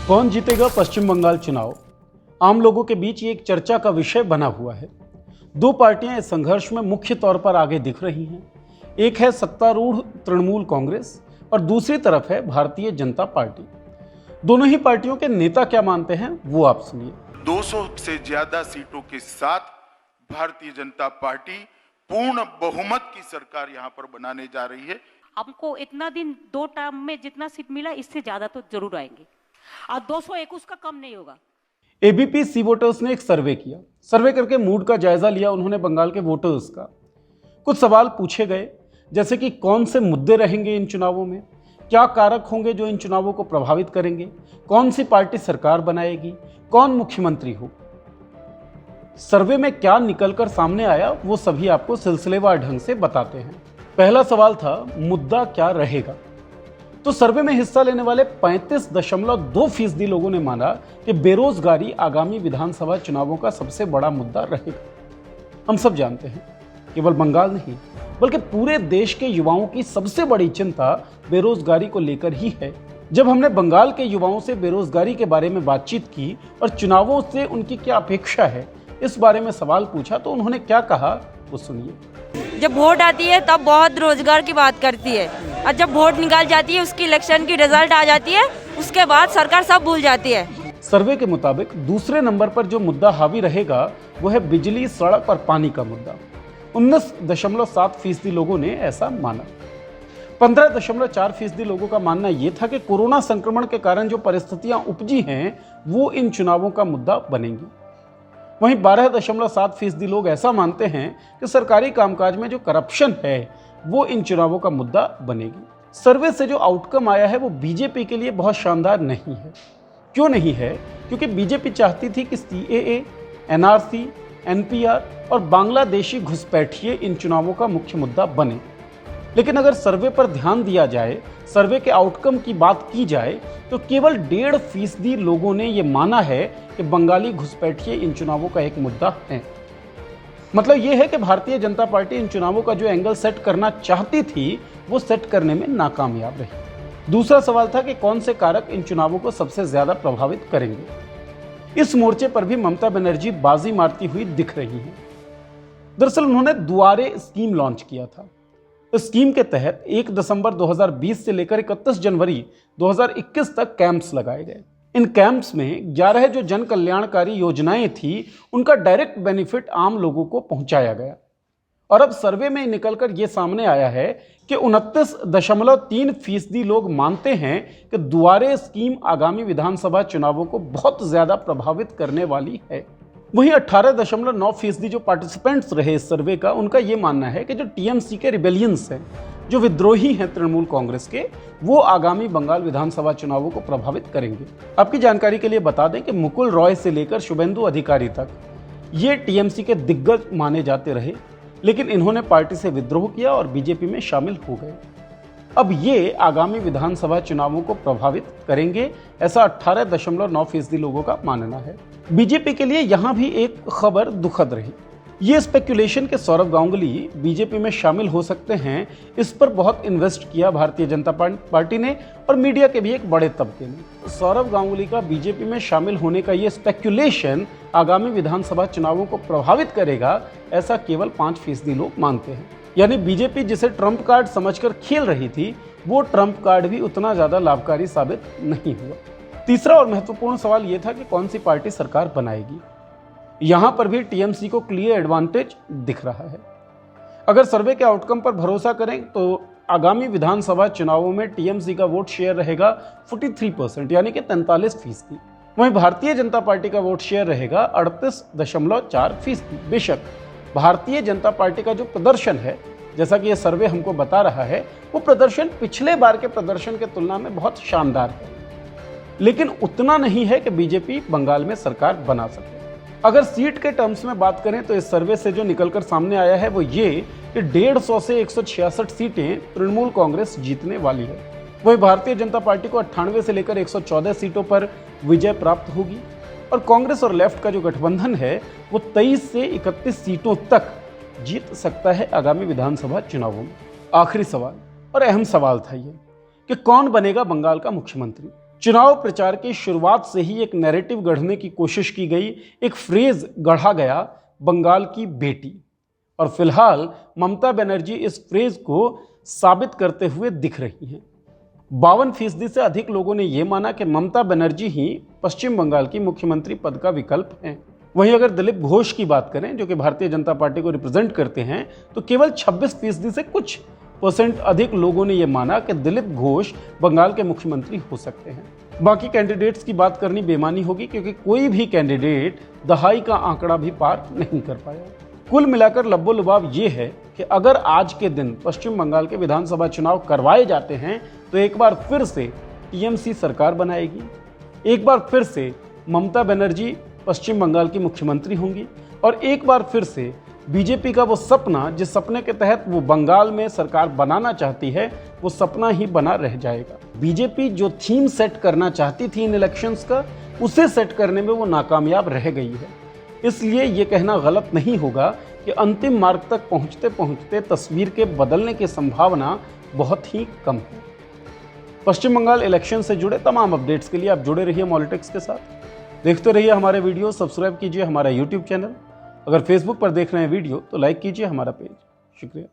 कौन जीतेगा पश्चिम बंगाल चुनाव? आम लोगों के बीच ये एक चर्चा का विषय बना हुआ है। दो पार्टियां इस संघर्ष में मुख्य तौर पर आगे दिख रही हैं। एक है सत्तारूढ़ तृणमूल कांग्रेस और दूसरी तरफ है भारतीय जनता पार्टी। दोनों ही पार्टियों के नेता क्या मानते हैं वो आप सुनिए। 200 से ज्यादा सीटों के साथ भारतीय जनता पार्टी पूर्ण बहुमत की सरकार यहां पर बनाने जा रही है। हमको इतना दिन 2 टर्म में जितना सीट मिला इससे ज्यादा तो जरूर आएंगे और 221 का कम नहीं होगा। एबीपी सी वोटर्स ने एक सर्वे किया। सर्वे करके मूड का जायजा लिया उन्होंने बंगाल के वोटर्स का। कुछ सवाल पूछे गए जैसे कि कौन से मुद्दे रहेंगे इन चुनावों में, क्या कारक होंगे जो इन चुनावों को प्रभावित करेंगे, कौन सी पार्टी सरकार बनाएगी, कौन मुख्यमंत्री हो। सर्वे में क्या निकलकर सामने आया वो सभी आपको सिलसिलेवार ढंग से बताते हैं। पहला सवाल था मुद्दा क्या रहेगा। तो सर्वे में हिस्सा लेने वाले 35.2% लोगों ने माना कि बेरोजगारी आगामी विधानसभा चुनावों का सबसे बड़ा मुद्दा रहेगा। हम सब जानते हैं केवल बंगाल नहीं बल्कि पूरे देश के युवाओं की सबसे बड़ी चिंता बेरोजगारी को लेकर ही है। जब हमने बंगाल के युवाओं से बेरोजगारी के बारे में बातचीत की और चुनावों से उनकी क्या अपेक्षा है इस बारे में सवाल पूछा तो उन्होंने क्या कहा वो सुनिए। जब वोट आती है तब बहुत रोजगार की बात करती है और जब वोट निकाल जाती है उसकी इलेक्शन की रिजल्ट आ जाती है उसके बाद सरकार सब भूल जाती है। सर्वे के मुताबिक दूसरे नंबर पर जो मुद्दा हावी रहेगा वो है बिजली, सड़क और पानी का मुद्दा। 19.7% लोगों ने ऐसा माना। 15.4% लोगों का मानना यह था कि कोरोना संक्रमण के कारण जो परिस्थितियां उपजी हैं वो इन चुनावों का मुद्दा बनेंगी। वहीं 12.7% लोग ऐसा मानते हैं कि सरकारी कामकाज में जो करप्शन है वो इन चुनावों का मुद्दा बनेगी। सर्वे से जो आउटकम आया है वो बीजेपी के लिए बहुत शानदार नहीं है। क्यों नहीं है? क्योंकि बीजेपी चाहती थी कि सीएए, एनआरसी, एनपीआर और बांग्लादेशी घुसपैठिए इन चुनावों का मुख्य मुद्दा बने। लेकिन अगर सर्वे पर ध्यान दिया जाए, सर्वे के आउटकम की बात की जाए तो केवल 1.5% लोगों ने यह माना है कि बंगाली घुसपैठिए इन चुनावों का एक मुद्दा है। मतलब यह है कि भारतीय जनता पार्टी इन चुनावों का जो एंगल सेट करना चाहती थी वो सेट करने में नाकामयाब रही। दूसरा सवाल था कि कौन से कारक इन चुनावों को सबसे ज्यादा प्रभावित करेंगे। इस मोर्चे पर भी ममता बनर्जी बाजी मारती हुई दिख रही हैं। दरअसल उन्होंने दुआरे स्कीम लॉन्च किया था। इस स्कीम के तहत 1 दिसंबर 2020 से लेकर 31 जनवरी 2021 तक कैंप्स लगाए गए। इन कैंप्स में 11 जो जन कल्याणकारी योजनाएं थी उनका डायरेक्ट बेनिफिट आम लोगों को पहुंचाया गया। और अब सर्वे में निकलकर यह सामने आया है कि 29.3% लोग मानते हैं कि दुआरे स्कीम आगामी विधानसभा चुनावों को बहुत ज्यादा प्रभावित करने वाली है। वहीं 18.9% जो पार्टिसिपेंट्स रहे इस सर्वे का उनका यह मानना है कि जो टीएमसी के रिबेलियंस हैं, जो विद्रोही हैं तृणमूल कांग्रेस के, वो आगामी बंगाल विधानसभा चुनावों को प्रभावित करेंगे। आपकी जानकारी के लिए बता दें कि मुकुल रॉय से लेकर शुभेंदु अधिकारी तक ये टीएमसी के दिग्गज माने जाते रहे, लेकिन इन्होंने पार्टी से विद्रोह किया और बीजेपी में शामिल हो गए। अब ये आगामी विधानसभा चुनावों को प्रभावित करेंगे ऐसा 18.9% लोगों का मानना है। बीजेपी के लिए यहां भी एक खबर दुखद रही। ये स्पेक्यूलेशन के सौरभ गांगुली बीजेपी में शामिल हो सकते हैं, इस पर बहुत इन्वेस्ट किया भारतीय जनता पार्टी ने और मीडिया के भी एक बड़े तबके ने। सौरभ गांगुली का बीजेपी में शामिल होने का ये स्पेक्यूलेशन आगामी विधानसभा चुनावों को प्रभावित करेगा ऐसा केवल 5% लोग मानते हैं। यानी बीजेपी जिसे ट्रंप कार्ड समझकर खेल रही थी वो ट्रंप कार्ड भी उतना ज्यादा लाभकारी साबित नहीं हुआ। तीसरा और महत्वपूर्ण सवाल यह था कि कौन सी पार्टी सरकार बनाएगी। यहां पर भी टीएमसी को क्लियर एडवांटेज दिख रहा है। अगर सर्वे के आउटकम पर भरोसा करें तो आगामी विधानसभा चुनावों में टीएमसी का वोट शेयर रहेगा 43% यानी कि 43%। वहीं भारतीय जनता पार्टी का वोट शेयर रहेगा 38.4%। बेशक भारतीय जनता पार्टी का जो प्रदर्शन है, जैसा कि यह सर्वे हमको बता रहा है, वो प्रदर्शन पिछले बार के प्रदर्शन की तुलना में बहुत शानदार है, लेकिन उतना नहीं है कि बीजेपी बंगाल में सरकार बना सके। अगर सीट के टर्म्स में बात करें तो इस सर्वे से जो निकलकर सामने आया है वो ये कि 150 से 166 सीटें तृणमूल कांग्रेस जीतने वाली है। वही भारतीय जनता पार्टी को 98 से लेकर 114 सीटों पर विजय प्राप्त होगी और कांग्रेस और लेफ्ट का जो गठबंधन है वो 23 से 31 सीटों तक जीत सकता है आगामी विधानसभा चुनावों में। आखिरी सवाल और अहम सवाल था ये कि कौन बनेगा बंगाल का मुख्यमंत्री। चुनाव प्रचार की शुरुआत से ही एक नैरेटिव गढ़ने की कोशिश की गई, एक फ्रेज गढ़ा गया, बंगाल की बेटी। और फिलहाल ममता बनर्जी इस फ्रेज को साबित करते हुए दिख रही हैं। 52% से अधिक लोगों ने यह माना कि ममता बनर्जी ही पश्चिम बंगाल की मुख्यमंत्री पद का विकल्प हैं। वहीं अगर दिलीप घोष की बात करें, जो कि भारतीय जनता पार्टी को रिप्रेजेंट करते हैं, तो केवल 26% से कुछ % अधिक लोगों ने यह माना कि दिलीप घोष बंगाल के मुख्यमंत्री हो सकते हैं। बाकी कैंडिडेट्स की बात करनी बेमानी होगी, क्योंकि कोई भी कैंडिडेट दहाई का आंकड़ा भी पार नहीं कर पाया। कुल मिलाकर लब्बो-लुबाब ये है कि अगर आज के दिन पश्चिम बंगाल के विधानसभा चुनाव करवाए जाते हैं तो एक बार फिर से टीएमसी सरकार बनाएगी, एक बार फिर से ममता बनर्जी पश्चिम बंगाल की मुख्यमंत्री होंगी, और एक बार फिर से बीजेपी का वो सपना, जिस सपने के तहत वो बंगाल में सरकार बनाना चाहती है, वो सपना ही बना रह जाएगा। बीजेपी जो थीम सेट करना चाहती थी इन इलेक्शंस का, उसे सेट करने में वो नाकामयाब रह गई है। इसलिए ये कहना गलत नहीं होगा कि अंतिम मार्ग तक पहुंचते पहुंचते तस्वीर के बदलने की संभावना बहुत ही कम है। पश्चिम बंगाल इलेक्शन से जुड़े तमाम अपडेट्स के लिए आप जुड़े रहिए मॉलिटिक्स के साथ, देखते रहिए हमारे वीडियो, सब्सक्राइब कीजिए हमारा यूट्यूब चैनल। अगर फेसबुक पर देख रहे हैं वीडियो तो लाइक कीजिए हमारा पेज। शुक्रिया।